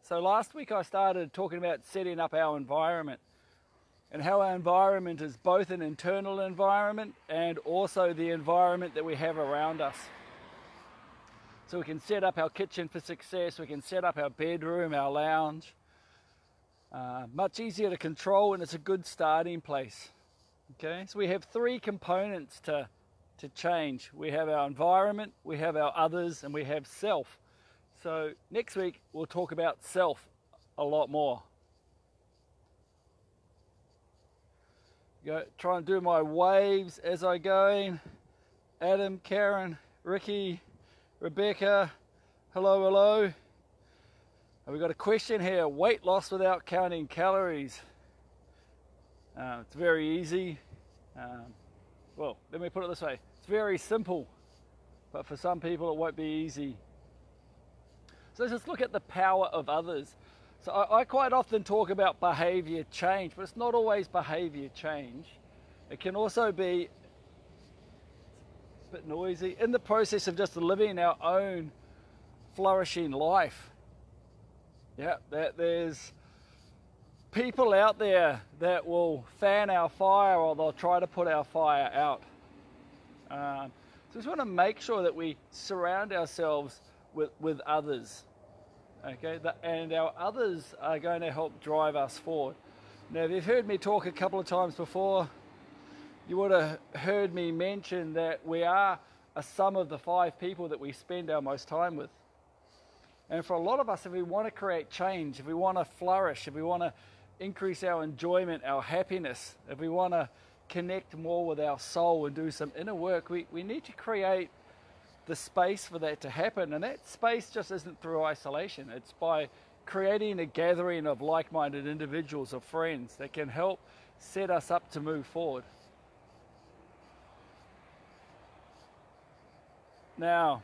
So last week I started talking about setting up our environment and how our environment is both an internal environment and also the environment that we have around us. So we can set up our kitchen for success, we can set up our bedroom, our lounge. Much easier to control, and it's a good starting place. Okay, so we have three components to change. We have our environment, we have our others, and we have self. So next week we'll talk about self a lot more. Try and do my waves as I go. Adam, Karen, Ricky, Rebecca, hello. And we've got a question here: weight loss without counting calories. It's very easy. Well, let me put it this way. It's very simple, but for some people it won't be easy. So let's just look at the power of others. So I quite often talk about behavior change, but it's not always behavior change. It can also be a bit noisy in the process of just living our own flourishing life. Yeah, that there's people out there that will fan our fire, or they'll try to put our fire out. So we just want to make sure that we surround ourselves with others. Okay, and our others are going to help drive us forward. Now, if you've heard me talk a couple of times before, you would have heard me mention that we are a sum of the 5 people that we spend our most time with. And for a lot of us, if we want to create change, if we want to flourish, if we want to increase our enjoyment, our happiness, if we want to connect more with our soul and do some inner work, we need to create the space for that to happen. And that space just isn't through isolation. It's by creating a gathering of like-minded individuals or friends that can help set us up to move forward. Now,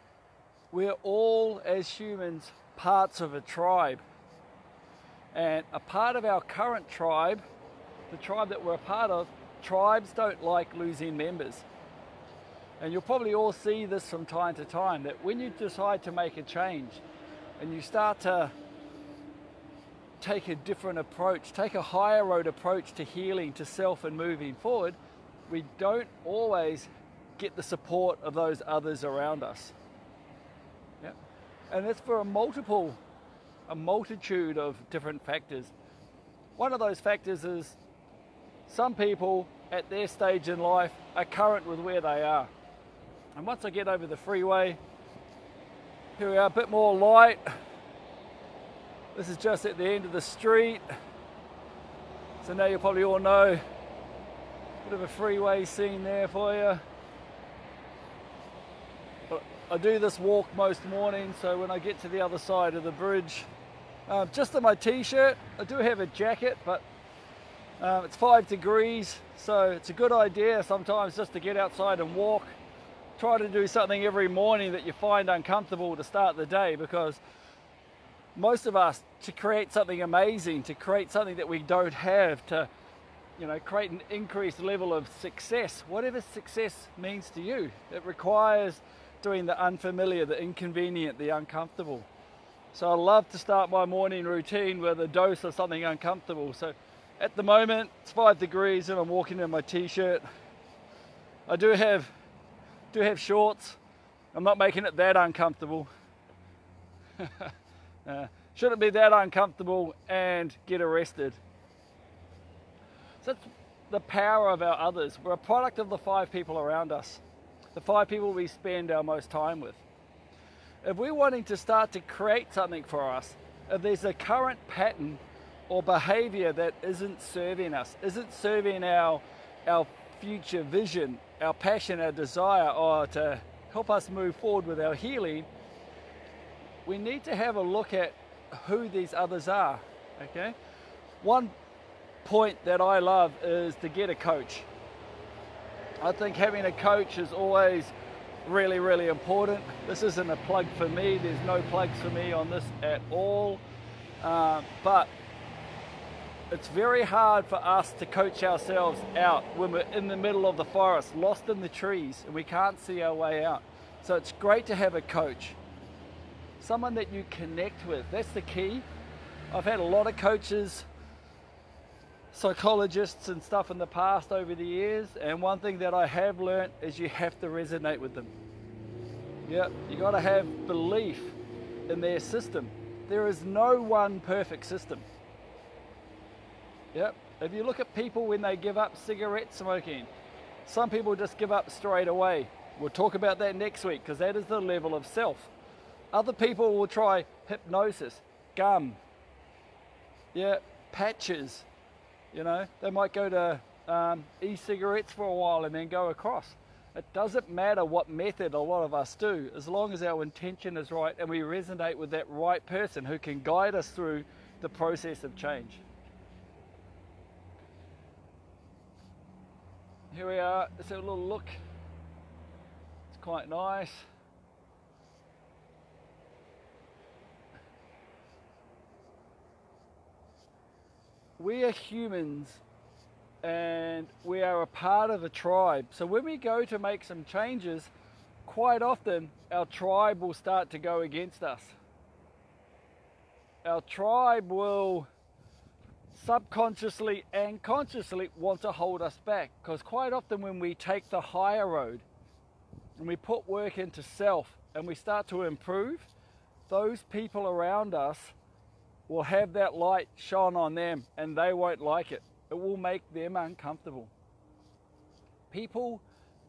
we're all, as humans, parts of a tribe. And a part of our current tribe, the tribe that we're a part of, tribes don't like losing members. And you'll probably all see this from time to time, that when you decide to make a change and you start to take a different approach, take a higher road approach to healing, to self and moving forward, we don't always get the support of those others around us. Yeah. And that's for a multitude of different factors. One of those factors is some people at their stage in life are current with where they are. And once I get over the freeway, here we are, a bit more light. This is just at the end of the street. So now you probably all know, a bit of a freeway scene there for you. I do this walk most mornings, so when I get to the other side of the bridge, just in my t-shirt, I do have a jacket, but it's 5 degrees, so it's a good idea sometimes just to get outside and walk. Try to do something every morning that you find uncomfortable to start the day, because most of us, to create something amazing, to create something that we don't have, to create an increased level of success, whatever success means to you, it requires doing the unfamiliar, the inconvenient, the uncomfortable. So I love to start my morning routine with a dose of something uncomfortable. So at the moment it's 5 degrees and I'm walking in my t-shirt. I do have shorts. I'm not making it that uncomfortable. Shouldn't be that uncomfortable and get arrested. So that's the power of our others. We're a product of the 5 people around us, the 5 people we spend our most time with. If we're wanting to start to create something for us, if there's a current pattern or behavior that isn't serving us, isn't serving our future vision, our passion, our desire, or to help us move forward with our healing, we need to have a look at who these others are. Okay? One point that I love is to get a coach. I think having a coach is always really, really important. This isn't a plug for me. There's no plugs for me on this at all. But it's very hard for us to coach ourselves out when we're in the middle of the forest, lost in the trees, and we can't see our way out. So it's great to have a coach, someone that you connect with. That's the key. I've had a lot of coaches, psychologists and stuff in the past over the years, and one thing that I have learnt is you have to resonate with them. Yeah, you got to have belief in their system. There is no one perfect system. Yep. If you look at people when they give up cigarette smoking, some people just give up straight away. We'll talk about that next week because that is the level of self. Other people will try hypnosis, gum, yeah, patches. You know, they might go to e-cigarettes for a while and then go across. It doesn't matter what method a lot of us do, as long as our intention is right and we resonate with that right person who can guide us through the process of change. Here we are, let's have a little look. It's quite nice. We are humans and we are a part of a tribe. So when we go to make some changes, quite often our tribe will start to go against us. Our tribe will subconsciously and consciously want to hold us back, because quite often when we take the higher road and we put work into self and we start to improve, those people around us will have that light shone on them and they won't like it. It will make them uncomfortable. People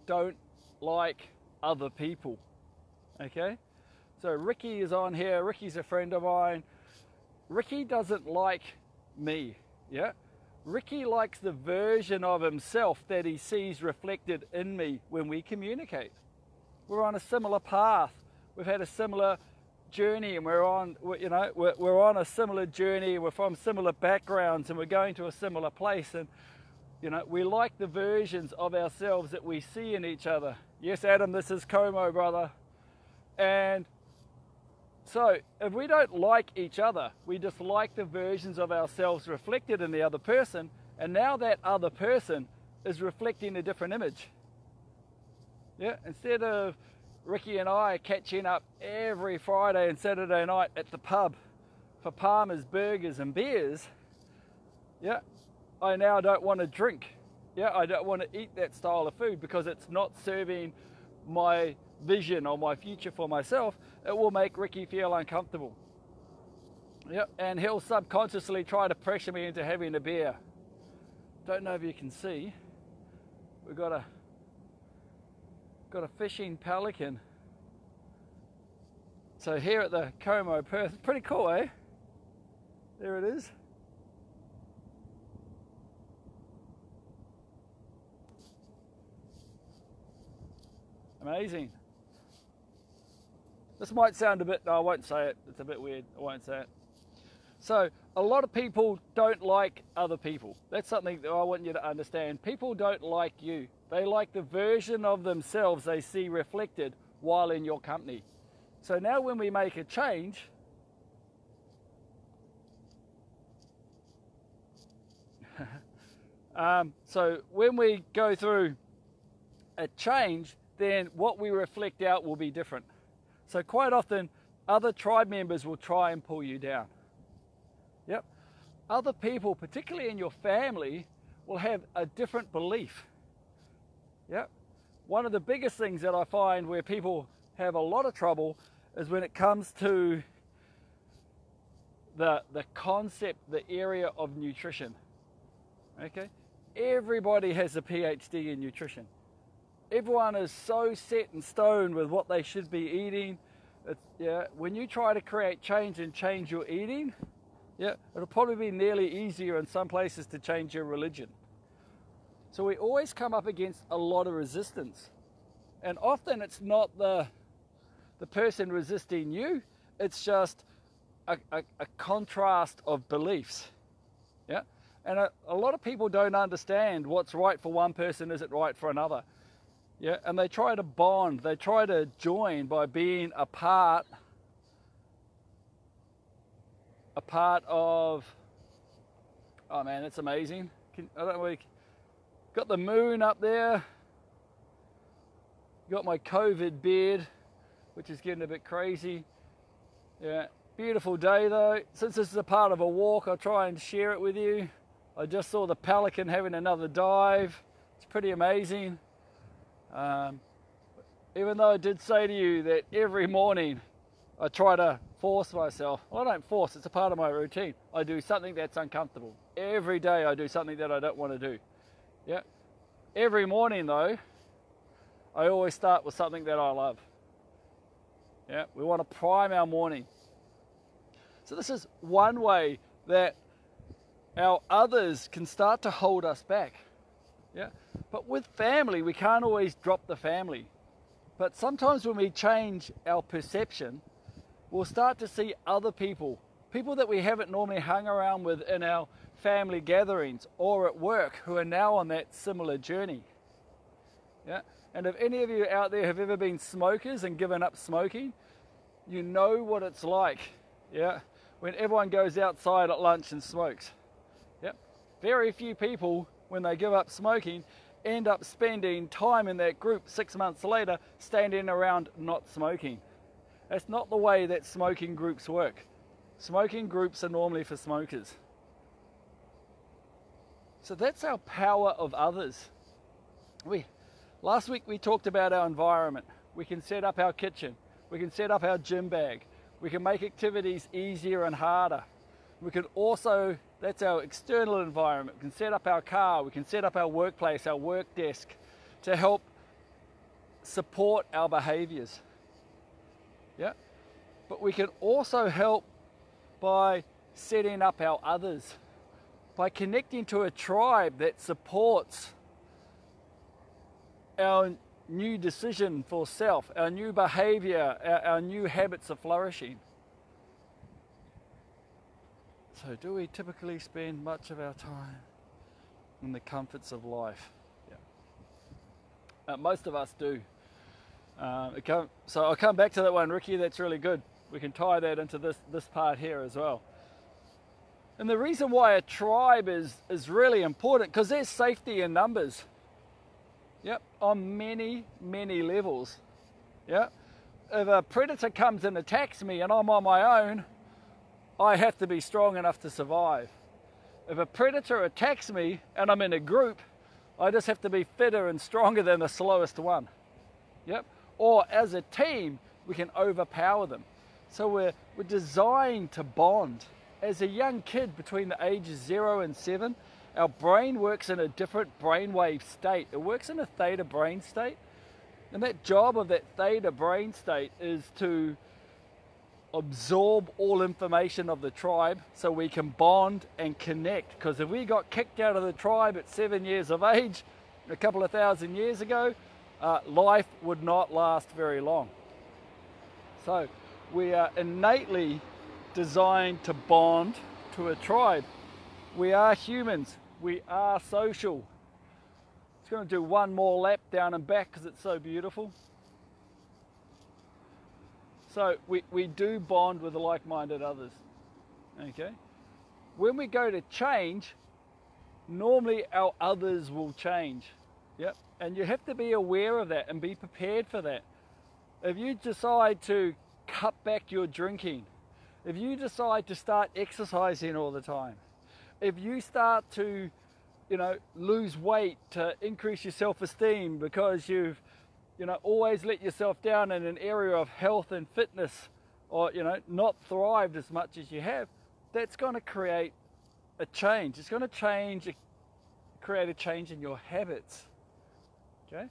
don't like other people, okay? So Ricky is on here. Ricky's a friend of mine. Ricky doesn't like me, yeah? Ricky likes the version of himself that he sees reflected in me when we communicate. We're on a similar path. We've had a similar journey, and we're on a similar journey. We're from similar backgrounds, and we're going to a similar place. And you know, we like the versions of ourselves that we see in each other. Yes, Adam, this is Como, brother. And so if we don't like each other, we just like the versions of ourselves reflected in the other person, and now that other person is reflecting a different image. Yeah, instead of Ricky and I catching up every Friday and Saturday night at the pub for Palmer's burgers and beers, yeah, I now don't want to drink. Yeah, I don't want to eat that style of food because it's not serving my vision or my future for myself. It will make Ricky feel uncomfortable. Yep, and he'll subconsciously try to pressure me into having a beer. Don't know if you can see. We've got a fishing pelican. So here at the Como, Perth, pretty cool, eh? There it is. Amazing. This might sound a bit, no, I won't say it. It's a bit weird. I won't say it. So a lot of people don't like other people. That's something that I want you to understand. People don't like you. They like the version of themselves they see reflected while in your company. So now when we make a change, so when we go through a change, then what we reflect out will be different. So quite often, other tribe members will try and pull you down. Yep. Other people, particularly in your family, will have a different belief. Yep. One of the biggest things that I find where people have a lot of trouble is when it comes to the concept, the area of nutrition. Okay? Everybody has a PhD in nutrition. Everyone is so set in stone with what they should be eating. When you try to create change and change your eating, it'll probably be nearly easier in some places to change your religion. So we always come up against a lot of resistance. And often it's not the person resisting you, it's just a contrast of beliefs. Yeah? And a lot of people don't understand what's right for one person isn't right for another. Yeah, and they try to bond, they try to join by being a part of, oh man, it's amazing. Got the moon up there, got my COVID beard, which is getting a bit crazy. Yeah, Beautiful day though. Since this is a part of a walk, I'll try and share it with you. I just saw the pelican having another dive. It's pretty amazing. Even though I did say to you that every morning I try to force myself. Well, I don't force, it's a part of my routine. I do something that's uncomfortable. Every day I do something that I don't want to do. Yeah. Every morning though, I always start with something that I love. Yeah. We want to prime our morning. So this is one way that our others can start to hold us back. Yeah. But with family, we can't always drop the family. But sometimes when we change our perception, we'll start to see other people that we haven't normally hung around with in our family gatherings or at work, who are now on that similar journey. Yeah. And if any of you out there have ever been smokers and given up smoking, you know what it's like. Yeah. When everyone goes outside at lunch and smokes. Yep. Very few people, when they give up smoking, end up spending time in that group 6 months later standing around not smoking. That's not the way that smoking groups work. Smoking groups are normally for smokers. So that's our power of others. Last week we talked about our environment. We can set up our kitchen. We can set up our gym bag. We can make activities easier and harder. We can also, that's our external environment. We can set up our car. We can set up our workplace, our work desk, to help support our behaviors. Yeah. But we can also help by setting up our others, by connecting to a tribe that supports our new decision for self, our new behavior, our new habits of flourishing. So do we typically spend much of our time in the comforts of life? Yeah. Most of us do. So I'll come back to that one, Ricky, that's really good. We can tie that into this part here as well. And the reason why a tribe is really important, because there's safety in numbers. Yep, on many, many levels. Yeah. If a predator comes and attacks me and I'm on my own, I have to be strong enough to survive. If a predator attacks me and I'm in a group, I just have to be fitter and stronger than the slowest one. Yep. Or as a team, we can overpower them. So we're designed to bond. As a young kid between the ages 0 and 7, our brain works in a different brainwave state. It works in a theta brain state. And that job of that theta brain state is to absorb all information of the tribe so we can bond and connect. Because if we got kicked out of the tribe at 7 years of age, a couple of thousand years ago, life would not last very long. So we are innately designed to bond to a tribe. We are humans. We are social. Just going to do one more lap down and back because it's so beautiful. So we do bond with like-minded others. Okay. When we go to change, normally our others will change. Yep. And you have to be aware of that and be prepared for that. If you decide to cut back your drinking, if you decide to start exercising all the time, if you start to, lose weight to increase your self-esteem because you've, always let yourself down in an area of health and fitness, or, not thrived as much as you have, that's going to create a change. It's going to create a change in your habits. Okay?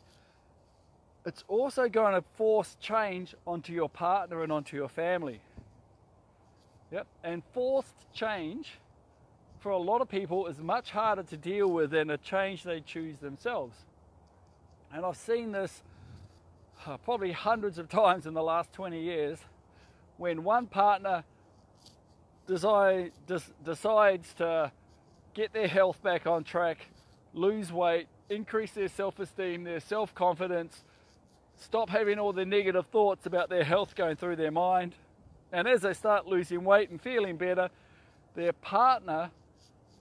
It's also going to force change onto your partner and onto your family. Yep. And forced change for a lot of people is much harder to deal with than a change they choose themselves. And I've seen this probably hundreds of times in the last 20 years when one partner decides to get their health back on track, lose weight, increase their self-esteem, their self-confidence, stop having all the negative thoughts about their health going through their mind. And as they start losing weight and feeling better, their partner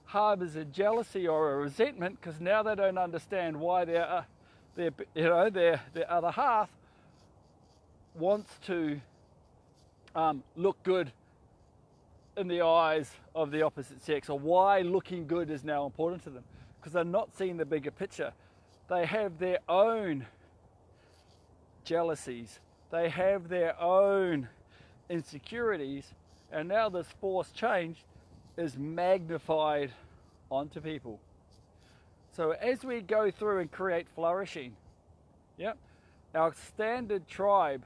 harbors a jealousy or a resentment because now they don't understand why their other half wants to look good in the eyes of the opposite sex, or why looking good is now important to them, because they're not seeing the bigger picture. They have their own jealousies, they have their own insecurities, and now this forced change is magnified onto people. So as we go through and create flourishing, our standard tribe,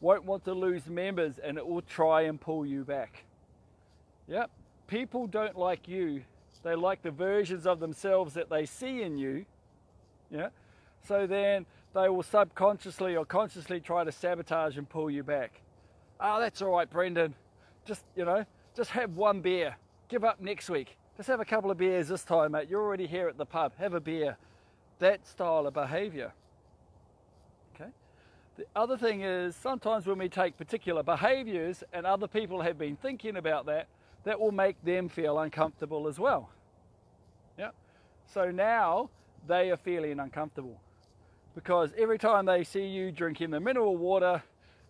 won't want to lose members, and it will try and pull you back. People don't like you, they like the versions of themselves that they see in you. So then they will subconsciously or consciously try to sabotage and pull you back. Oh, that's all right, Brendon. Just have one beer. Give up next week. Just have a couple of beers this time, mate. You're already here at the pub. Have a beer. That style of behavior. Okay. The other thing is, sometimes when we take particular behaviors and other people have been thinking about that, that will make them feel uncomfortable as well. So now they are feeling uncomfortable, because every time they see you drinking the mineral water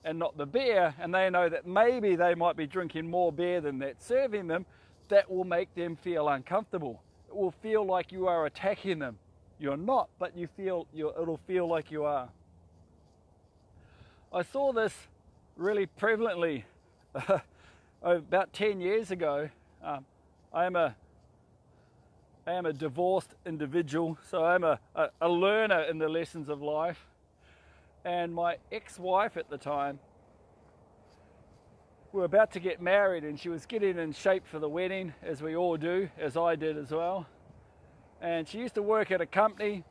and not the beer, and they know that maybe they might be drinking more beer than that's serving them, that will make them feel uncomfortable. It will feel like you are attacking them. You're not, but it'll feel like you are. I saw this really prevalently about 10 years ago. I am a divorced individual, so I'm a learner in the lessons of life. And my ex-wife at the time, we were about to get married, and she was getting in shape for the wedding, as we all do, as I did as well. And she used to work at a company,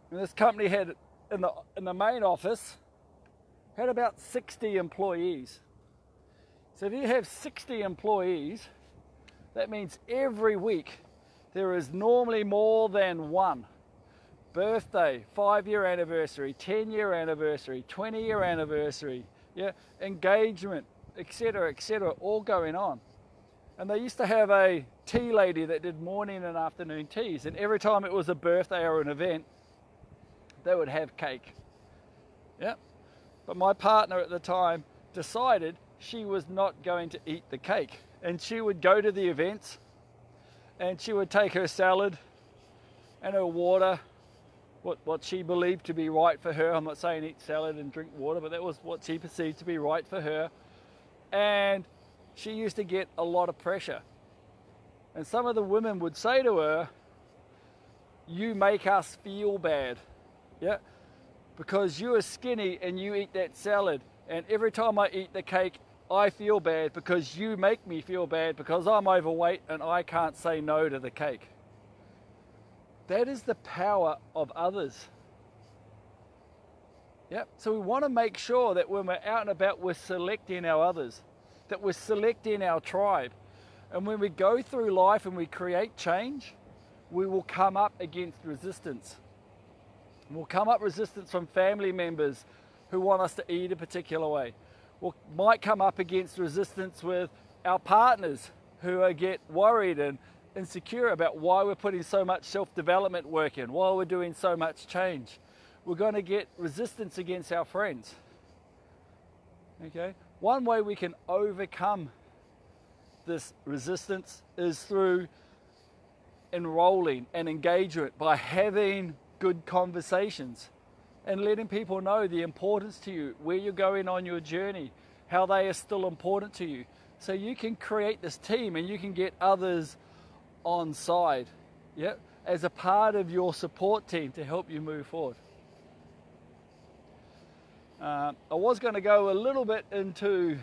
and this company had, in the main office, had about 60 employees. So if you have 60 employees, that means every week there is normally more than one birthday, 5-year anniversary, 10-year anniversary, 20-year anniversary, engagement, etc., all going on. And they used to have a tea lady that did morning and afternoon teas, and every time it was a birthday or an event, they would have cake. But my partner at the time decided she was not going to eat the cake, and she would go to the events, and she would take her salad and her water, what she believed to be right for her. I'm not saying eat salad and drink water, but that was what she perceived to be right for her. And she used to get a lot of pressure. And some of the women would say to her, "You make us feel bad, because you are skinny and you eat that salad. And every time I eat the cake, I feel bad because you make me feel bad because I'm overweight and I can't say no to the cake." That is the power of others. So we want to make sure that when we're out and about, we're selecting our others, that we're selecting our tribe. And when we go through life and we create change, we will come up against resistance. We'll come up resistance from family members who want us to eat a particular way. We might come up against resistance with our partners who get worried and insecure about why we're putting so much self-development work in, why we're doing so much change. We're going to get resistance against our friends. One way we can overcome this resistance is through enrolling and engagement, by having good conversations and letting people know the importance to you, where you're going on your journey, how they are still important to you. So you can create this team and you can get others on side, as a part of your support team to help you move forward. I was going to go a little bit into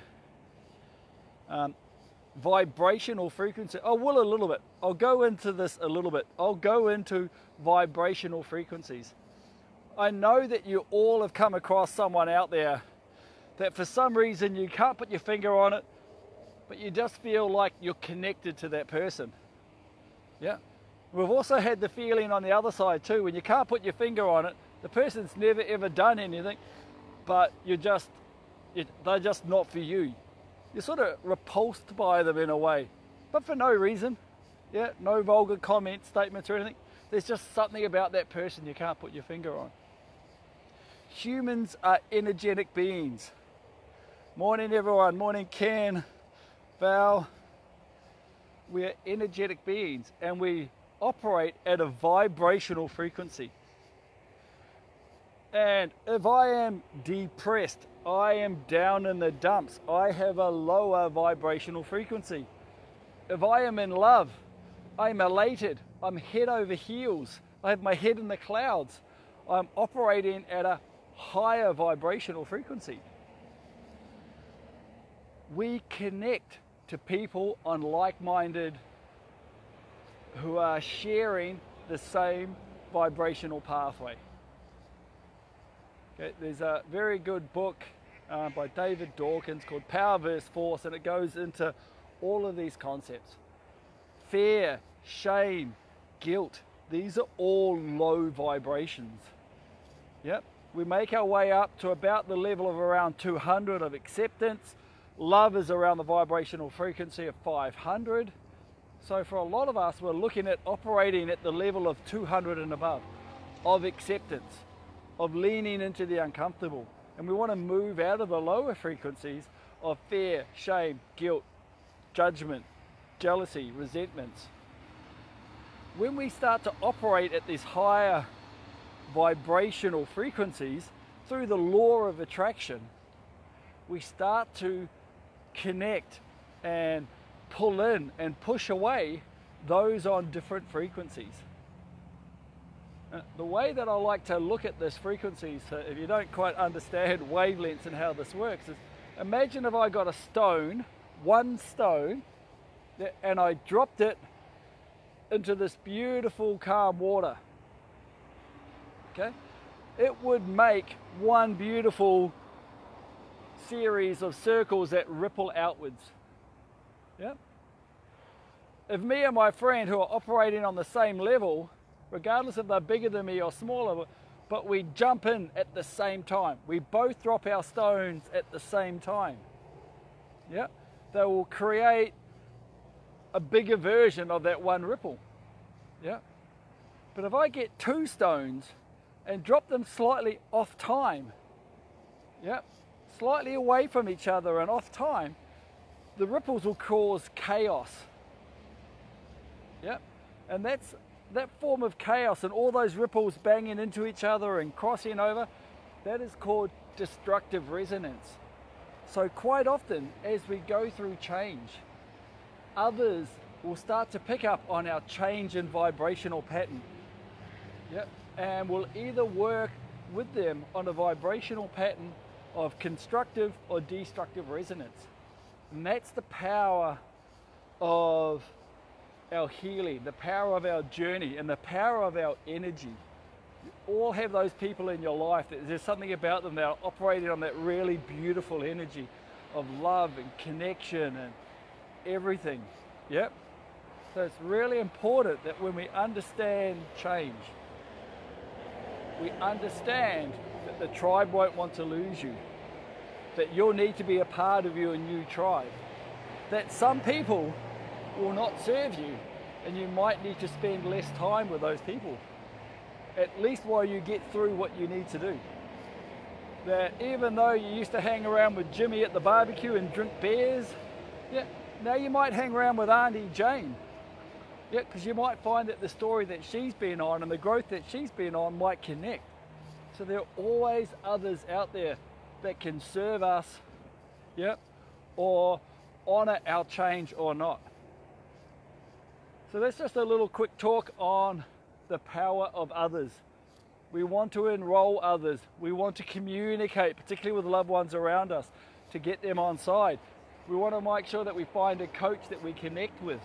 vibrational frequency. Oh, well, a little bit. I'll go into this a little bit. I'll go into vibrational frequencies. I know that you all have come across someone out there that for some reason you can't put your finger on it, but you just feel like you're connected to that person. We've also had the feeling on the other side too, when you can't put your finger on it, the person's never ever done anything, but they're just not for you. You're sort of repulsed by them in a way, but for no reason. No vulgar comments, statements or anything. There's just something about that person you can't put your finger on. Humans are energetic beings. Morning everyone, morning Ken, Val, we are energetic beings and we operate at a vibrational frequency. And if I am depressed, I am down in the dumps, I have a lower vibrational frequency. If I am in love, I'm elated, I'm head over heels, I have my head in the clouds, I'm operating at a higher vibrational frequency. We connect to people on like-minded who are sharing the same vibrational pathway. Okay, there's a very good book by David Dawkins called Power vs. Force, and it goes into all of these concepts. Fear, shame, guilt, these are all low vibrations. Yep. We make our way up to about the level of around 200 of acceptance. Love is around the vibrational frequency of 500. So for a lot of us, we're looking at operating at the level of 200 and above, of acceptance, of leaning into the uncomfortable. And we want to move out of the lower frequencies of fear, shame, guilt, judgment, jealousy, resentments. When we start to operate at these higher vibrational frequencies through the law of attraction, we start to connect and pull in and push away those on different frequencies. The way that I like to look at this frequency, so if you don't quite understand wavelengths and how this works, is imagine if I got a stone, one stone, and I dropped it into this beautiful calm water. Okay? It would make one beautiful series of circles that ripple outwards. Yeah? If me and my friend who are operating on the same level, regardless if they're bigger than me or smaller, but we jump in at the same time, we both drop our stones at the same time, yeah, they will create a bigger version of that one ripple. Yeah. But if I get two stones and drop them slightly off time, yeah, slightly away from each other and off time, the ripples will cause chaos. Yeah. And that form of chaos and all those ripples banging into each other and crossing over, that is called destructive resonance. So quite often as we go through change, others will start to pick up on our change in vibrational pattern. Yep. And we'll either work with them on a vibrational pattern of constructive or destructive resonance. And that's the power of our healing, the power of our journey, and the power of our energy. You all have those people in your life that there's something about them that are operating on that really beautiful energy of love and connection and everything. Yep. So it's really important that when we understand change, we understand that the tribe won't want to lose you, that you'll need to be a part of your new tribe, that some people will not serve you and you might need to spend less time with those people, at least while you get through what you need to do. That even though you used to hang around with Jimmy at the barbecue and drink beers, yeah, now you might hang around with Auntie Jane. Yeah, because you might find that the story that she's been on and the growth that she's been on might connect. So there are always others out there that can serve us, yeah, or honor our change or not. So that's just a little quick talk on the power of others. We want to enroll others. We want to communicate, particularly with loved ones around us, to get them on side. We want to make sure that we find a coach that we connect with.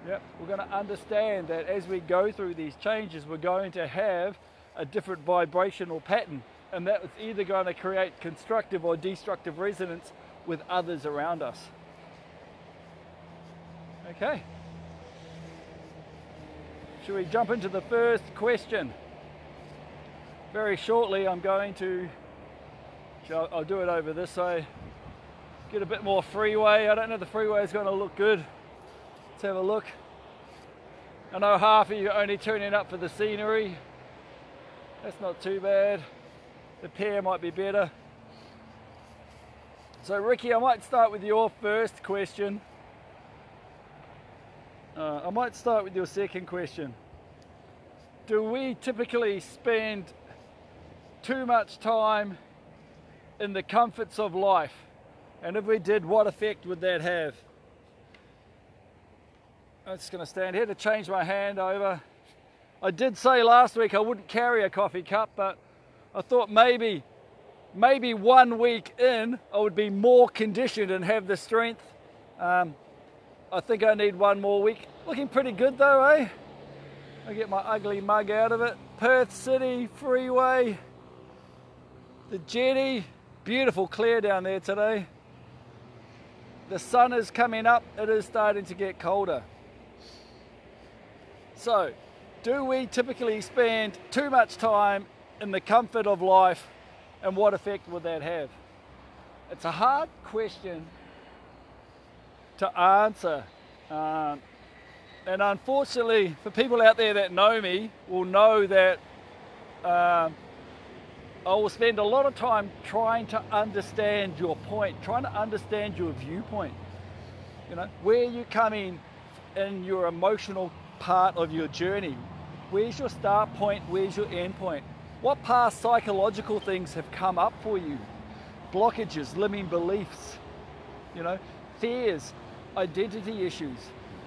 Yep. We're going to understand that as we go through these changes, we're going to have a different vibrational pattern, and that is either going to create constructive or destructive resonance with others around us. Okay. Should we jump into the first question? Very shortly I'm going to, I'll do it over this way, get a bit more freeway. I don't know if the freeway is going to look good. Let's have a look. I know half of you are only tuning up for the scenery. That's not too bad. The pair might be better. So Ricky, I might start with your first question. I might start with your second question. Do we typically spend too much time in the comforts of life? And if we did, what effect would that have? I'm just going to stand here to change my hand over. I did say last week I wouldn't carry a coffee cup, but I thought maybe 1 week in I would be more conditioned and have the strength. I think I need 1 more week. Looking pretty good though, eh? I get my ugly mug out of it. Perth City Freeway, the jetty, beautiful clear down there today. The sun is coming up, it is starting to get colder. So, do we typically spend too much time in the comfort of life, and what effect would that have? It's a hard question to answer. And unfortunately, for people out there that know me, will know that I will spend a lot of time trying to understand your point, trying to understand your viewpoint. You know, where you're coming in your emotional part of your journey. Where's your start point? Where's your end point? What past psychological things have come up for you? Blockages, limiting beliefs, you know, fears, identity issues.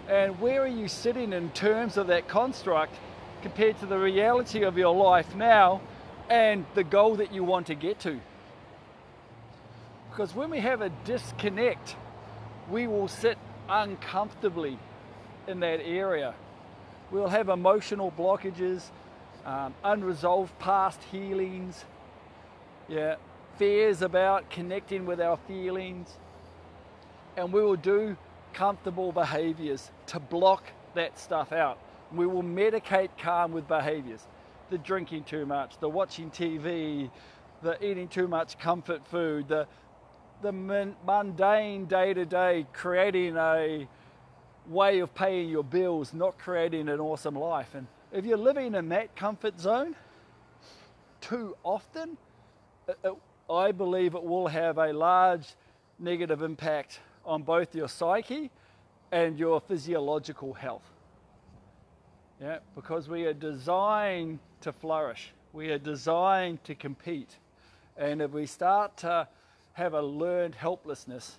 And where are you sitting in terms of that construct compared to the reality of your life now and the goal that you want to get to? Because when we have a disconnect, we will sit uncomfortably in that area. We'll have emotional blockages, unresolved past healings, fears about connecting with our feelings, and we will do comfortable behaviors to block that stuff out. We will medicate calm with behaviors. The drinking too much, the watching TV, the eating too much comfort food, the mundane day-to-day, creating a way of paying your bills, not creating an awesome life. And if you're living in that comfort zone too often, I believe it will have a large negative impact on both your psyche and your physiological health. Yeah, because we are designed to flourish. We are designed to compete. And if we start to have a learned helplessness,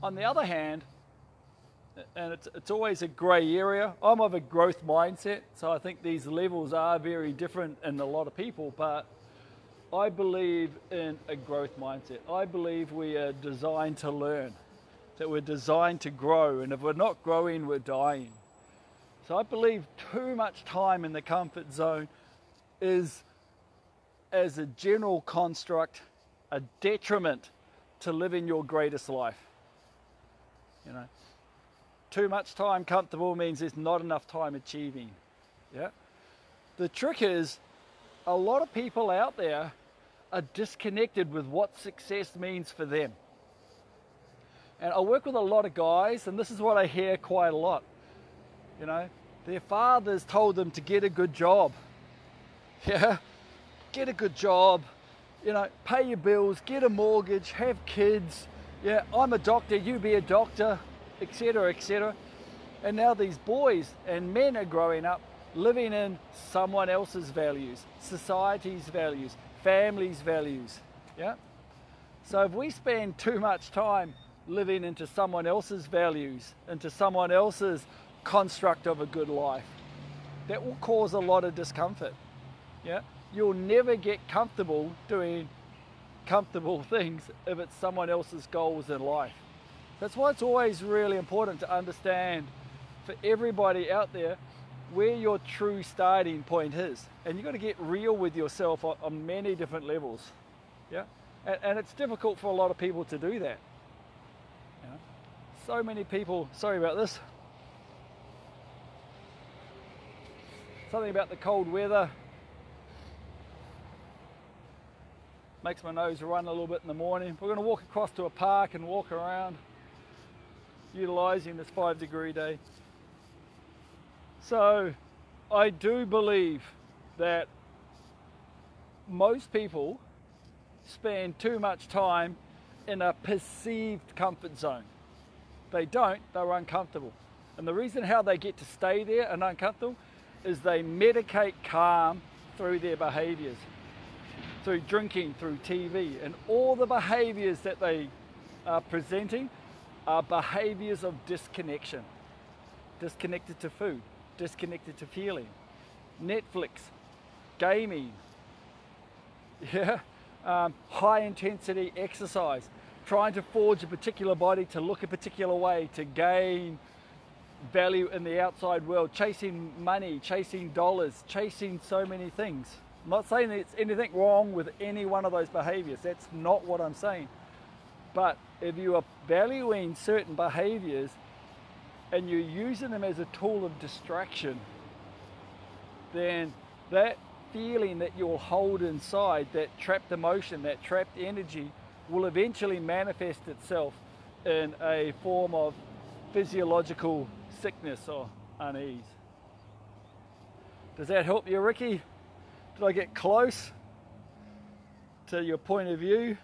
on the other hand, and it's always a grey area, I'm of a growth mindset, so I think these levels are very different in a lot of people, but I believe in a growth mindset. I believe we are designed to learn, that we're designed to grow, and if we're not growing, we're dying. So I believe too much time in the comfort zone is, as a general construct, a detriment to living your greatest life. You know, too much time comfortable means there's not enough time achieving. Yeah. The trick is, a lot of people out there are disconnected with what success means for them. And I work with a lot of guys, and this is what I hear quite a lot. You know, their fathers told them to get a good job. Yeah, get a good job. You know, pay your bills, get a mortgage, have kids. Yeah, I'm a doctor, you be a doctor, etc., etc. And now these boys and men are growing up living in someone else's values, society's values, family's values. Yeah. So if we spend too much time living into someone else's values, into someone else's construct of a good life, that will cause a lot of discomfort. Yeah. You'll never get comfortable doing comfortable things if it's someone else's goals in life. That's why it's always really important to understand, for everybody out there, where your true starting point is. And you've got to get real with yourself on many different levels. Yeah? And it's difficult for a lot of people to do that. You know? So many people, sorry about this. Something about the cold weather makes my nose run a little bit in the morning. We're going to walk across to a park and walk around, utilising this 5-degree day. So I do believe that most people spend too much time in a perceived comfort zone. They don't, they're uncomfortable. And the reason how they get to stay there and uncomfortable is they medicate calm through their behaviors, through drinking, through TV, and all the behaviors that they are presenting are behaviors of disconnection. Disconnected to food, disconnected to feeling, Netflix, gaming, high intensity exercise, trying to forge a particular body to look a particular way, to gain value in the outside world, chasing money, chasing dollars, chasing so many things. I'm not saying there's anything wrong with any one of those behaviors. That's not what I'm saying. But if you are valuing certain behaviors and you're using them as a tool of distraction, then that feeling that you'll hold inside, that trapped emotion, that trapped energy, will eventually manifest itself in a form of physiological sickness or unease. Does that help you, Ricky? Did I get close to your point of view?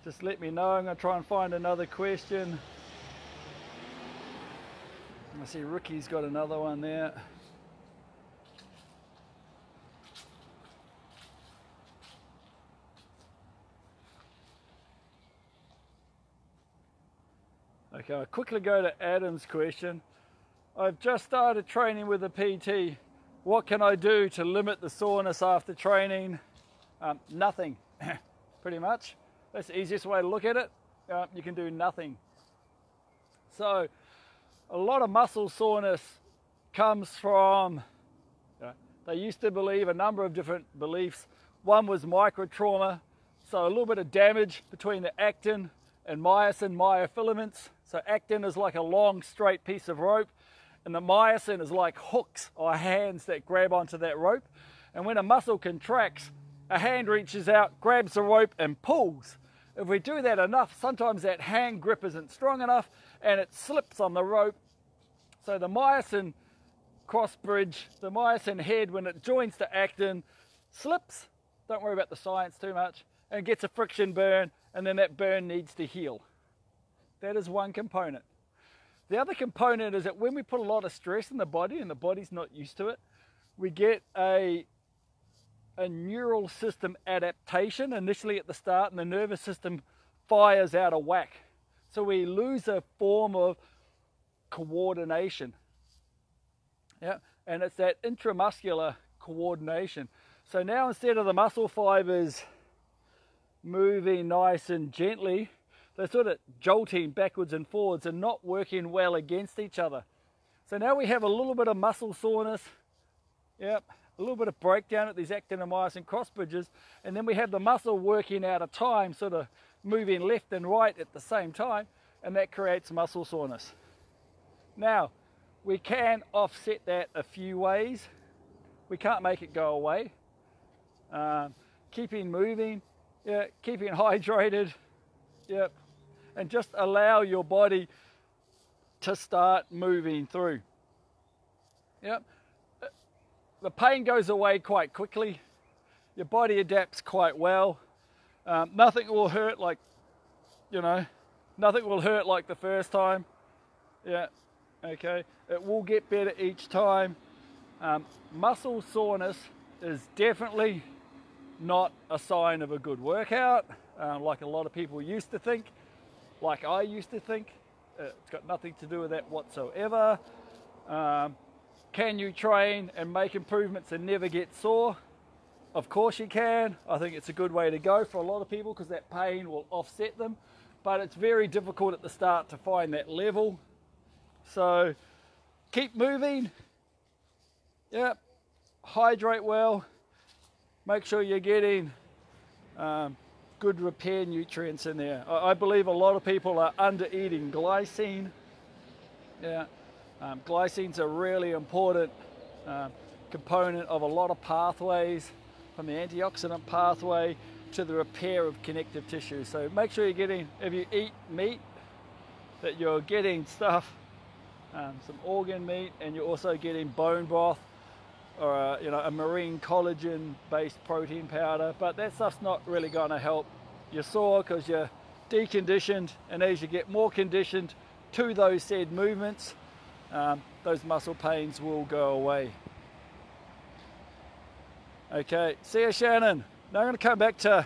Just let me know. I'm going to try and find another question. I see Ricky's got another one there. Okay, I'll quickly go to Adam's question. I've just started training with a PT. What can I do to limit the soreness after training? Nothing, pretty much. That's the easiest way to look at it. You can do nothing. So a lot of muscle soreness comes from, they used to believe a number of different beliefs. One was microtrauma, so a little bit of damage between the actin and myosin myofilaments. So actin is like a long straight piece of rope, and the myosin is like hooks or hands that grab onto that rope. And when a muscle contracts, a hand reaches out, grabs the rope and pulls. If we do that enough, sometimes that hand grip isn't strong enough and it slips on the rope. So the myosin cross bridge, the myosin head, when it joins to actin, slips, don't worry about the science too much, and gets a friction burn, and then that burn needs to heal. That is one component. The other component is that when we put a lot of stress in the body and the body's not used to it, we get a neural system adaptation initially at the start, and the nervous system fires out of whack. So we lose a form of coordination. Yeah, and it's that intramuscular coordination. So now instead of the muscle fibers moving nice and gently, they're sort of jolting backwards and forwards and not working well against each other. So now we have a little bit of muscle soreness, a little bit of breakdown at these actin and myosin cross bridges, and then we have the muscle working out of time, sort of moving left and right at the same time, and that creates muscle soreness. Now, we can offset that a few ways. We can't make it go away. Keeping moving, keeping hydrated, and just allow your body to start moving through. The pain goes away quite quickly. Your body adapts quite well. Nothing will hurt like, nothing will hurt like the first time. Okay. It will get better each time. Muscle soreness is definitely not a sign of a good workout, like a lot of people used to think, like I used to think. It's got nothing to do with that whatsoever. Can you train and make improvements and never get sore? Of course you can. I think it's a good way to go for a lot of people because that pain will offset them, but it's very difficult at the start to find that level. So keep moving, hydrate well, make sure you're getting good repair nutrients in there. I believe a lot of people are under eating glycine. Glycine's a really important component of a lot of pathways, from the antioxidant pathway to the repair of connective tissue. So make sure you're getting, if you eat meat, that you're getting stuff, some organ meat, and you're also getting bone broth, or a marine collagen based protein powder, but that stuff's not really going to help. You're sore because you're deconditioned, and as you get more conditioned to those said movements, those muscle pains will go away. Okay, see you, Shannon. Now I'm going to come back to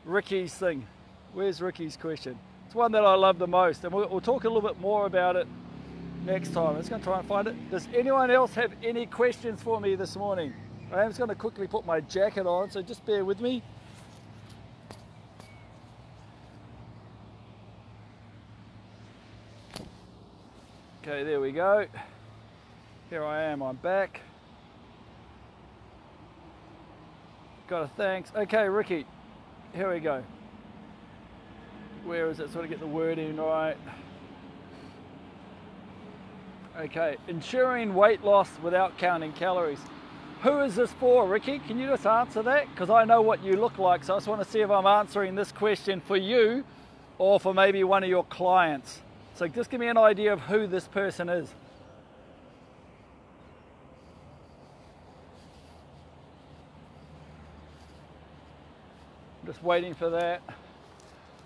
Ricky's thing. Where's Ricky's question? It's one that I love the most, and we'll talk a little bit more about it next time. I'm just going to try and find it. Does anyone else have any questions for me this morning? I'm just going to quickly put my jacket on, so just bear with me. Okay, there we go. Here I am, I'm back. Got a thanks. Okay, Ricky, here we go. Where is it? Sort of get the wording right. Okay, ensuring weight loss without counting calories. Who is this for, Ricky? Can you just answer that? Because I know what you look like, so I just want to see if I'm answering this question for you or for maybe one of your clients. So just give me an idea of who this person is. Just waiting for that.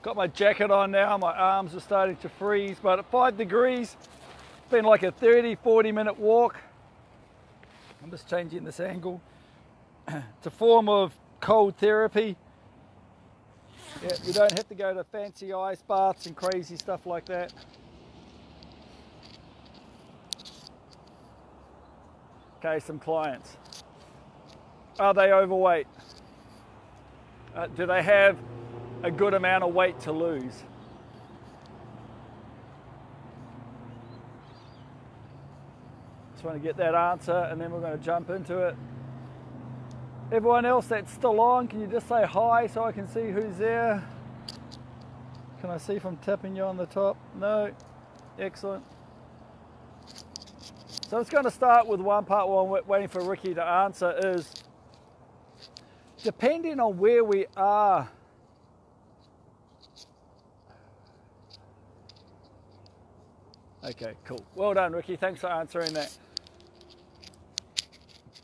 Got my jacket on now, my arms are starting to freeze, but at 5 degrees, it's been like a 30-40 minute walk. I'm just changing this angle. It's a form of cold therapy. Yeah, you don't have to go to fancy ice baths and crazy stuff like that. Okay, some clients. Are they overweight? Do they have a good amount of weight to lose? Just want to get that answer, and then we're going to jump into it. Everyone else that's still on, can you just say hi so I can see who's there? Can I see from tapping you on the top? No? Excellent. So it's going to start with one part while I'm waiting for Ricky to answer is, depending on where we are, okay, cool. Well done, Ricky. Thanks for answering that.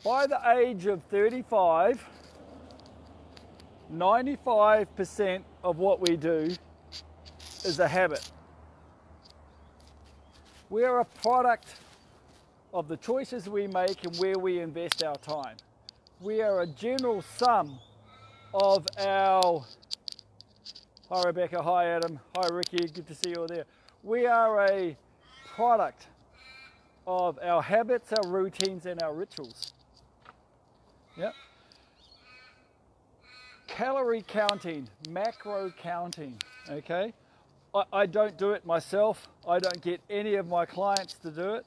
By the age of 35, 95% of what we do is a habit. We're a product of the choices we make and where we invest our time. We are a general sum of our... Hi Rebecca, hi Adam, hi Ricky, good to see you all there. We are a product of our habits, our routines and our rituals. Yep. Calorie counting, macro counting, okay? I don't do it myself. I don't get any of my clients to do it.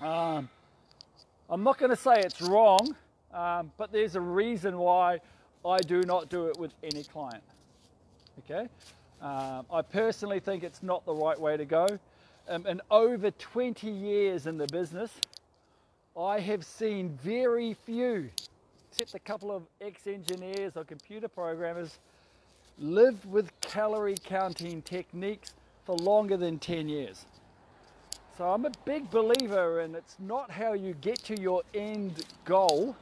I'm not going to say it's wrong, but there's a reason why I do not do it with any client. Okay, I personally think it's not the right way to go. And over 20 years in the business, I have seen very few, except a couple of ex-engineers or computer programmers, live with calorie counting techniques for longer than 10 years. So I'm a big believer in it's not how you get to your end goal.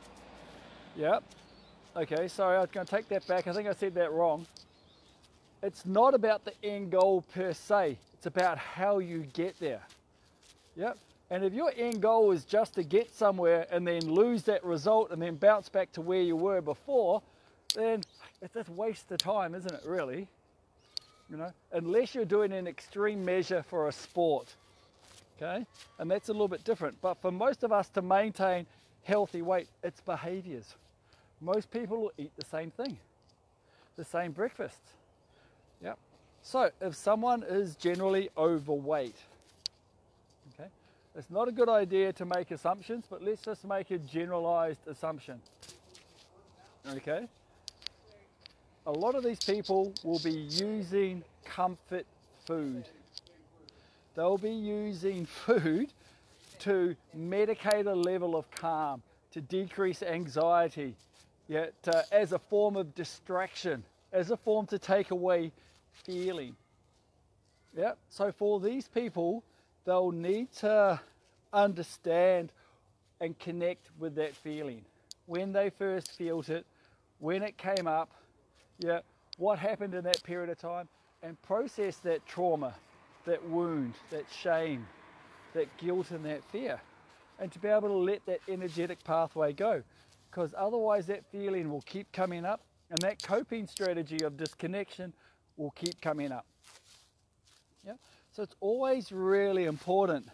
Yep. Okay, sorry, I was going to take that back. I think I said that wrong. It's not about the end goal per se. It's about how you get there. Yep. And if your end goal is just to get somewhere and then lose that result and then bounce back to where you were before, then it's just a waste of time, isn't it, really? You know, unless you're doing an extreme measure for a sport. Okay, and that's a little bit different. But for most of us to maintain healthy weight, it's behaviors. Most people will eat the same thing, the same breakfast. Yep. So if someone is generally overweight, okay, it's not a good idea to make assumptions, but let's just make a generalized assumption. Okay. A lot of these people will be using comfort food. They'll be using food to medicate a level of calm, to decrease anxiety, yet as a form of distraction, as a form to take away feeling. Yeah. So for these people, they'll need to understand and connect with that feeling. When they first felt it, when it came up, yeah, what happened in that period of time, and process that trauma, that wound, that shame, that guilt and that fear, and to be able to let that energetic pathway go, because otherwise that feeling will keep coming up and that coping strategy of disconnection will keep coming up. Yeah? So it's always really important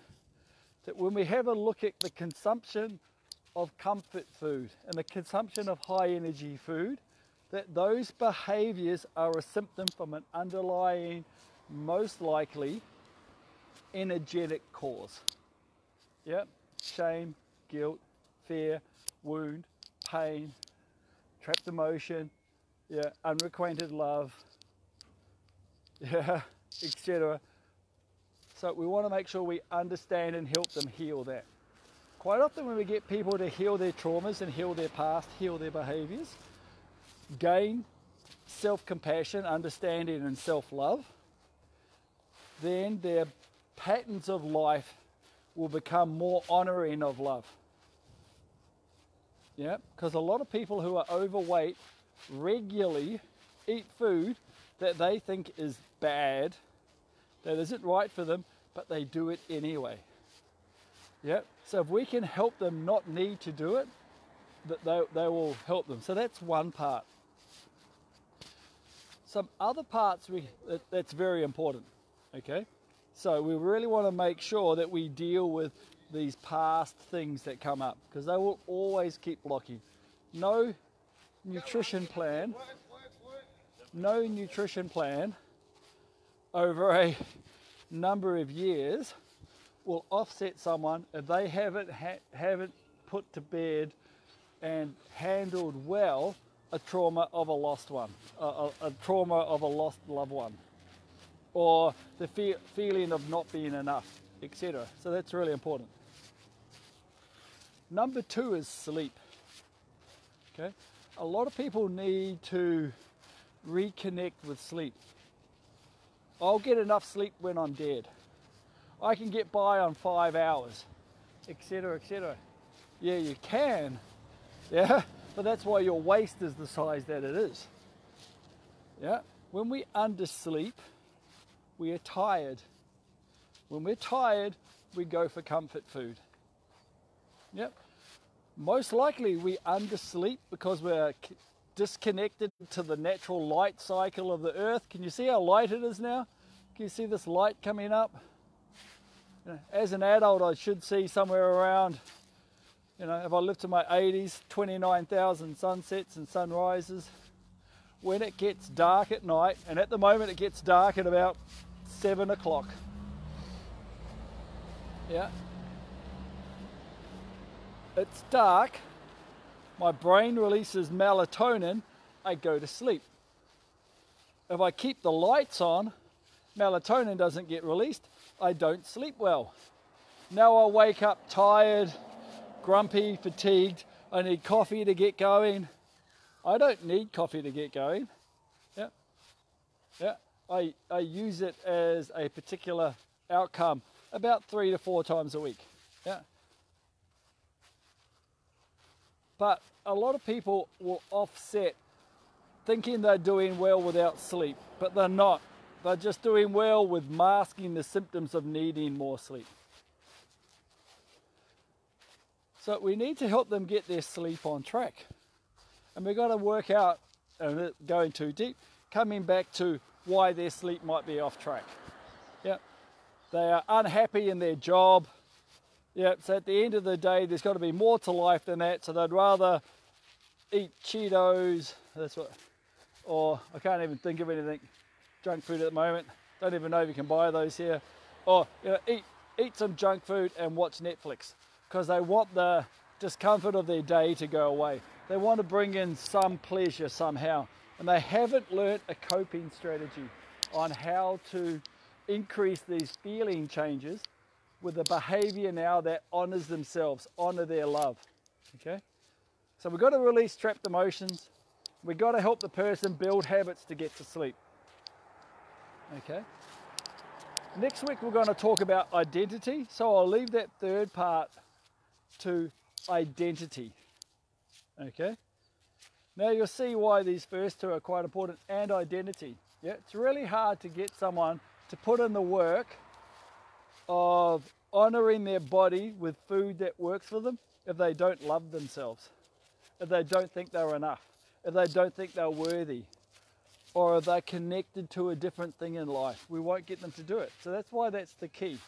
that when we have a look at the consumption of comfort food and the consumption of high energy food, that those behaviors are a symptom from an underlying, most likely, energetic cause. Yeah? Shame, guilt, fear, wound, pain, trapped emotion, yeah, unrequited love, yeah, etc. So we want to make sure we understand and help them heal that. Quite often when we get people to heal their traumas and heal their past, heal their behaviors, gain self-compassion, understanding and self-love, then their patterns of life will become more honoring of love. Yeah, because a lot of people who are overweight regularly eat food that they think is bad, that isn't right for them, but they do it anyway. Yeah, so if we can help them not need to do it, that they will help them. So that's one part. Some other parts that's very important, okay? So we really want to make sure that we deal with these past things that come up, because they will always keep blocking. No nutrition plan over a number of years will offset someone if they haven't put to bed and handled well a trauma of a lost one, a trauma of a lost loved one, or the feeling of not being enough, etc. So that's really important. Number 2 is sleep. Okay, a lot of people need to reconnect with sleep. I'll get enough sleep when I'm dead. I can get by on 5 hours, etc., etc. Yeah, you can. Yeah, but that's why your waist is the size that it is. Yeah, when we undersleep, we are tired. When we're tired, we go for comfort food. Yep. Most likely we undersleep because we're disconnected to the natural light cycle of the earth. Can you see how light it is now? Can you see this light coming up? You know, as an adult, I should see somewhere around, you know, if I live to my 80s, 29,000 sunsets and sunrises. When it gets dark at night, and at the moment it gets dark at about 7 o'clock. Yeah. It's dark, my brain releases melatonin, I go to sleep. If I keep the lights on, melatonin doesn't get released, I don't sleep well. Now I wake up tired, grumpy, fatigued, I need coffee to get going. I don't need coffee to get going. Yeah. Yeah. I use it as a particular outcome about 3 to 4 times a week. Yeah. But a lot of people will offset thinking they're doing well without sleep, but they're not. They're just doing well with masking the symptoms of needing more sleep. So we need to help them get their sleep on track. And we've got to work out, and going too deep, coming back to why their sleep might be off track. Yeah. They are unhappy in their job. Yeah, so at the end of the day, there's got to be more to life than that. So they'd rather eat Cheetos, that's what, or I can't even think of anything, junk food at the moment. Don't even know if you can buy those here. Or you know, eat some junk food and watch Netflix, because they want the discomfort of their day to go away. They want to bring in some pleasure somehow, and they haven't learnt a coping strategy on how to increase these feeling changes with a behavior now that honors themselves, honor their love. Okay? So we've got to release trapped emotions. We've got to help the person build habits to get to sleep. Okay? Next week we're going to talk about identity. So I'll leave that third part to identity. Okay? Now you'll see why these first two are quite important, and identity. Yeah, it's really hard to get someone to put in the work of honoring their body with food that works for them if they don't love themselves, if they don't think they're enough, if they don't think they're worthy, or if they're connected to a different thing in life. We won't get them to do it. So that's why that's the key.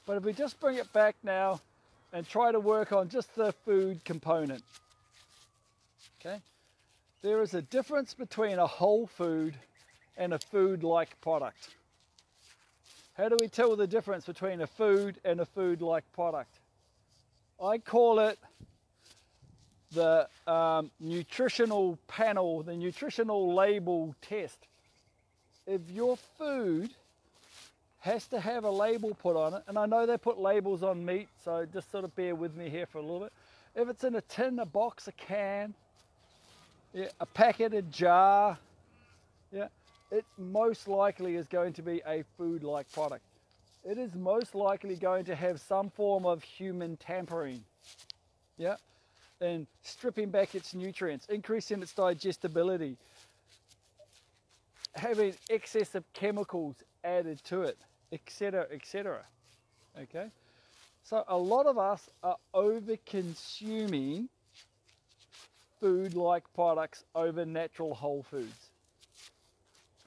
But if we just bring it back now and try to work on just the food component. Okay? There is a difference between a whole food and a food-like product. How do we tell the difference between a food and a food-like product? I call it the nutritional panel, the nutritional label test. If your food has to have a label put on it, and I know they put labels on meat, so just sort of bear with me here for a little bit. If it's in a tin, a box, a can, yeah, a packet, a jar, yeah, it most likely is going to be a food-like product. It is most likely going to have some form of human tampering, yeah, and stripping back its nutrients, increasing its digestibility, having excessive chemicals added to it, etc., etc. Okay, so a lot of us are over-consuming food-like products over natural whole foods.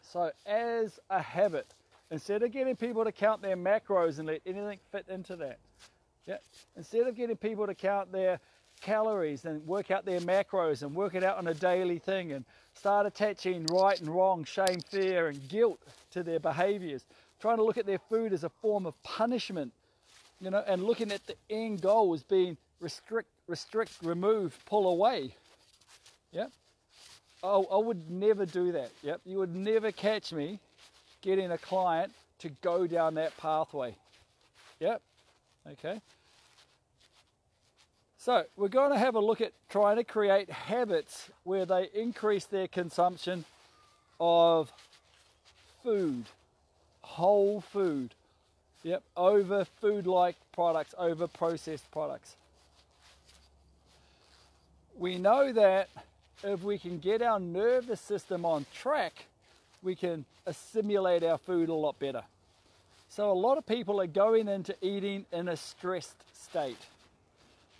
So as a habit, instead of getting people to count their macros and let anything fit into that, yeah, instead of getting people to count their calories and work out their macros and work it out on a daily thing and start attaching right and wrong, shame, fear and guilt to their behaviors, trying to look at their food as a form of punishment, you know, and looking at the end goal as being restrict, remove, pull away. Yeah, I would never do that. Yep, you would never catch me getting a client to go down that pathway. Yep, okay. So we're going to have a look at trying to create habits where they increase their consumption of food, whole food, yep, over food-like products, over processed products. We know that if we can get our nervous system on track, we can assimilate our food a lot better. So a lot of people are going into eating in a stressed state.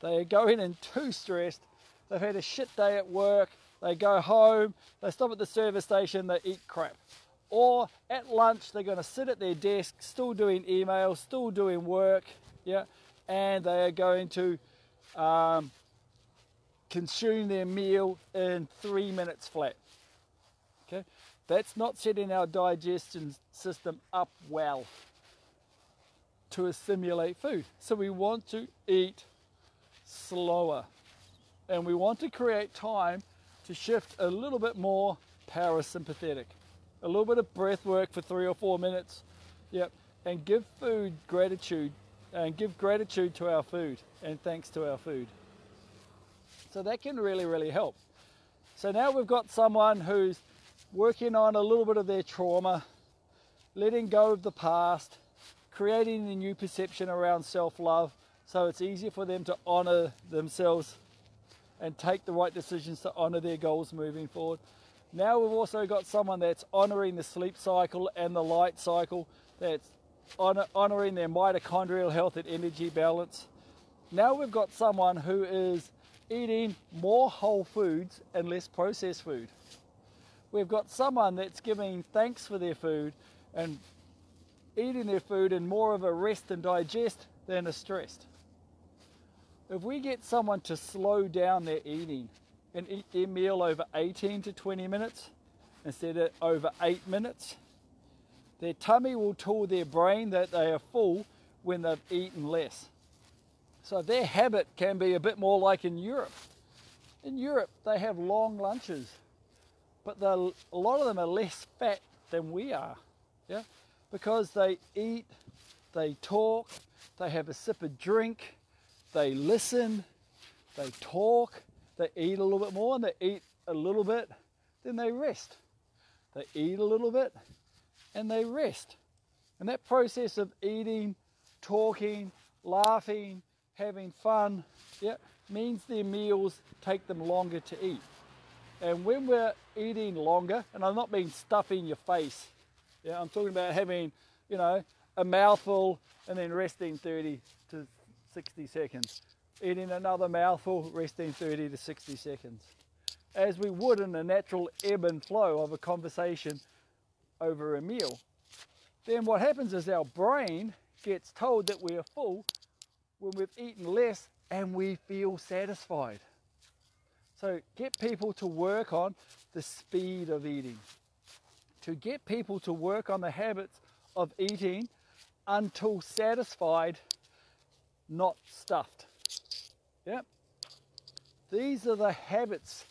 They are going in too stressed. They've had a shit day at work. They go home, they stop at the service station, they eat crap. Or at lunch, they're going to sit at their desk, still doing emails, still doing work, yeah, and they are going to consume their meal in 3 minutes flat. Okay, that's not setting our digestion system up well to assimilate food. So we want to eat slower, and we want to create time to shift a little bit more parasympathetic, a little bit of breath work for 3 or 4 minutes, yep, and give food gratitude, and give gratitude to our food and thanks to our food. So that can really, really help. So now we've got someone who's working on a little bit of their trauma, letting go of the past, creating a new perception around self-love, so it's easier for them to honor themselves and take the right decisions to honor their goals moving forward. Now we've also got someone that's honoring the sleep cycle and the light cycle, that's honoring their mitochondrial health and energy balance. Now we've got someone who is eating more whole foods and less processed food. We've got someone that's giving thanks for their food and eating their food in more of a rest and digest than a stressed. If we get someone to slow down their eating and eat their meal over 18 to 20 minutes instead of over 8 minutes, their tummy will tell their brain that they are full when they've eaten less. So their habit can be a bit more like in Europe. In Europe, they have long lunches, but a lot of them are less fat than we are, yeah? Because they eat, they talk, they have a sip of drink, they listen, they talk, they eat a little bit more, and they eat a little bit, then they rest. They eat a little bit, and they rest. And that process of eating, talking, laughing, having fun, yeah, means their meals take them longer to eat. And when we're eating longer, and I'm not mean stuff in your face, yeah, I'm talking about having, you know, a mouthful and then resting 30 to 60 seconds. Eating another mouthful, resting 30 to 60 seconds. As we would in the natural ebb and flow of a conversation over a meal. Then what happens is our brain gets told that we are full when we've eaten less and we feel satisfied. So get people to work on the speed of eating. To get people to work on the habits of eating until satisfied, not stuffed. Yep. These are the habits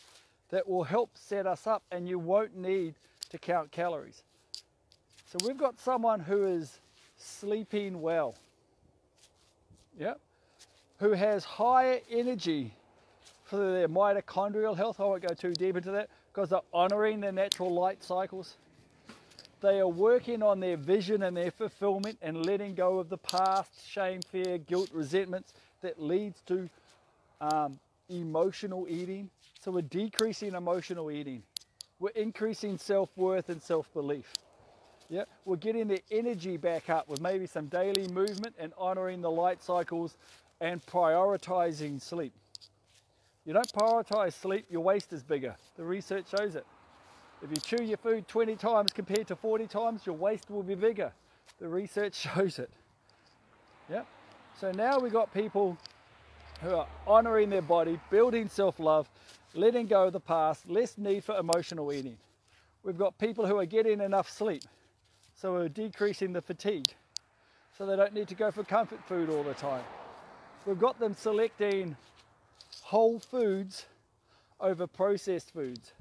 that will help set us up, and you won't need to count calories. So we've got someone who is sleeping well, yep, who has higher energy for their mitochondrial health. I won't go too deep into that because they're honoring their natural light cycles. They are working on their vision and their fulfillment and letting go of the past, shame, fear, guilt, resentments that leads to emotional eating. So we're decreasing emotional eating. We're increasing self-worth and self-belief. Yeah, we're getting the energy back up with maybe some daily movement and honoring the light cycles and prioritizing sleep. You don't prioritize sleep, your waste is bigger. The research shows it. If you chew your food 20 times compared to 40 times, your waste will be bigger. The research shows it. Yeah. So now we've got people who are honoring their body, building self-love, letting go of the past, less need for emotional eating. We've got people who are getting enough sleep, so we're decreasing the fatigue, so they don't need to go for comfort food all the time. We've got them selecting whole foods over processed foods.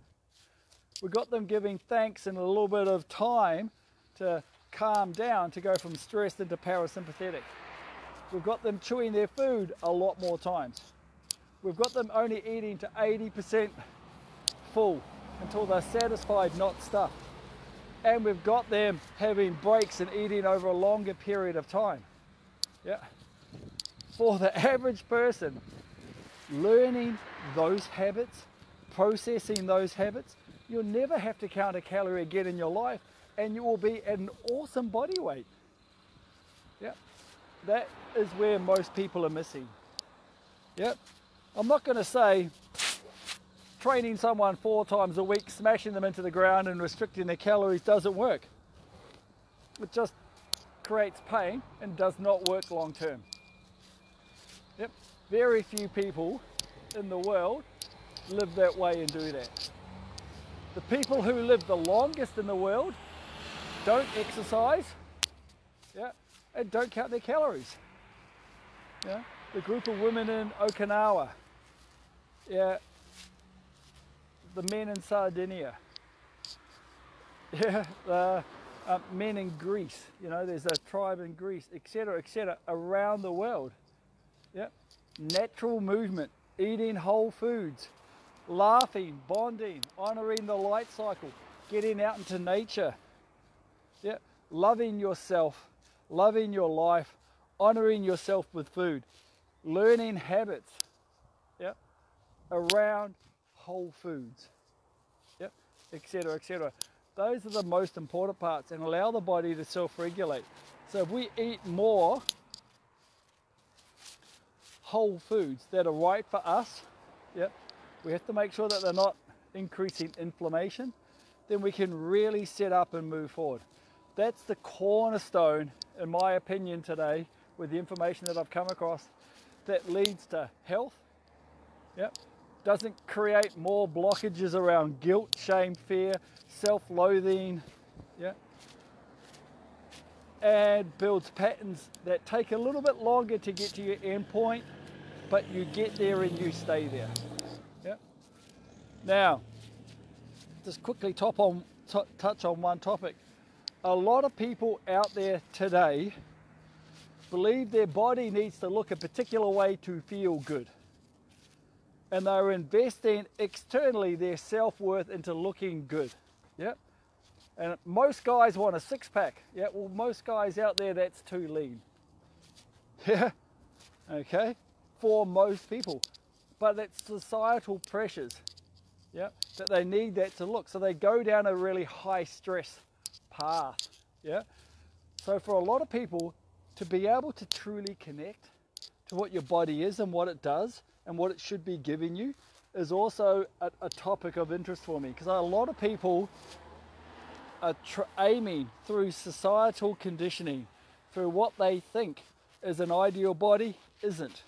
We've got them giving thanks and a little bit of time to calm down, to go from stressed into parasympathetic. We've got them chewing their food a lot more times. We've got them only eating to 80% full until they're satisfied, not stuffed. And we've got them having breaks and eating over a longer period of time. Yeah. For the average person, learning those habits, processing those habits, you'll never have to count a calorie again in your life, and you will be at an awesome body weight. Yeah. That is where most people are missing. Yep. I'm not going to say training someone 4 times a week, smashing them into the ground and restricting their calories doesn't work. It just creates pain and does not work long term. Yep. Very few people in the world live that way and do that. The people who live the longest in the world don't exercise, yeah, and don't count their calories. Yeah. The group of women in Okinawa, yeah, the men in Sardinia, yeah, the men in Greece, you know, there's a tribe in Greece, etc., around the world. Yeah. Natural movement, eating whole foods, laughing, bonding, honoring the light cycle, getting out into nature, yeah, loving yourself, loving your life, honoring yourself with food, learning habits, yeah, around whole foods, yeah, etc. Those are the most important parts, and allow the body to self-regulate. So if we eat more whole foods that are right for us, yeah, we have to make sure that they're not increasing inflammation, then we can really set up and move forward. That's the cornerstone, in my opinion today, with the information that I've come across, that leads to health, yep, doesn't create more blockages around guilt, shame, fear, self-loathing, yeah, and builds patterns that take a little bit longer to get to your end point, but you get there and you stay there. Yeah. Now, just quickly touch on one topic. A lot of people out there today believe their body needs to look a particular way to feel good. And they're investing externally their self-worth into looking good. Yeah. And most guys want a six-pack. Yeah. Well, most guys out there, that's too lean. Yeah. Okay. for most people, but it's societal pressures, yeah, that they need that to look. So they go down a really high stress path, yeah. So for a lot of people, to be able to truly connect to what your body is and what it does and what it should be giving you is also a topic of interest for me, because a lot of people are aiming through societal conditioning, through what they think is an ideal body isn't.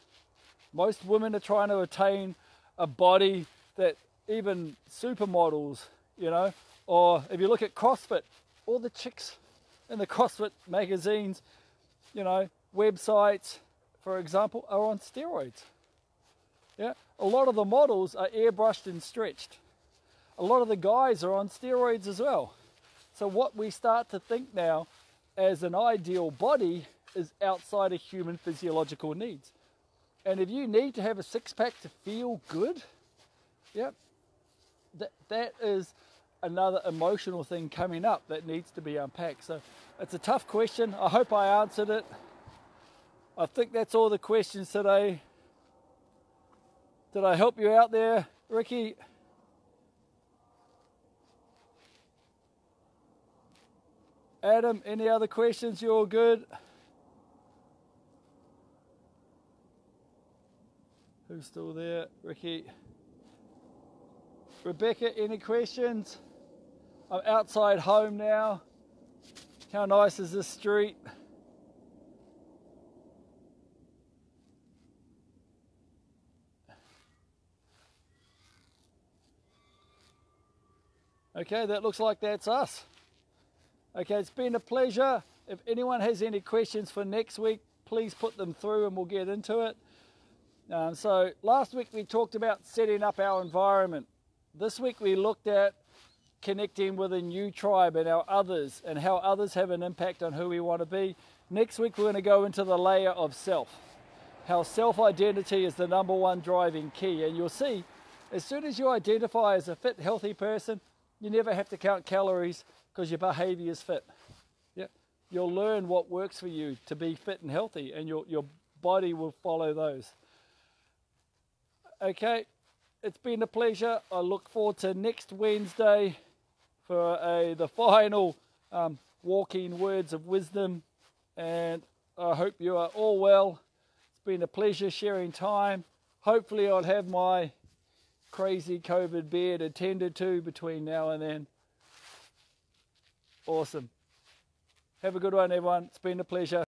Most women are trying to attain a body that even supermodels, you know, or if you look at CrossFit, all the chicks in the CrossFit magazines, you know, websites, for example, are on steroids. Yeah, a lot of the models are airbrushed and stretched. A lot of the guys are on steroids as well. So what we start to think now as an ideal body is outside of human physiological needs. And if you need to have a six-pack to feel good, yeah, that is another emotional thing coming up that needs to be unpacked. So it's a tough question. I hope I answered it. I think that's all the questions today. Did I help you out there, Ricky? Adam, any other questions? You all good? Who's still there? Ricky. Rebecca, any questions? I'm outside home now. How nice is this street? Okay, that looks like that's us. Okay, it's been a pleasure. If anyone has any questions for next week, please put them through and we'll get into it. So last week we talked about setting up our environment. This week we looked at connecting with a new tribe and our others and how others have an impact on who we want to be. Next week we're going to go into the layer of self. How self-identity is the number one driving key. And you'll see, as soon as you identify as a fit, healthy person, you never have to count calories because your behavior is fit. Yeah, you'll learn what works for you to be fit and healthy, and your body will follow those. Okay, it's been a pleasure. I look forward to next Wednesday for the final walking words of wisdom, and I hope you are all well. It's been a pleasure sharing time. Hopefully I'll have my crazy COVID beard attended to between now and then. Awesome. Have a good one, everyone. It's been a pleasure.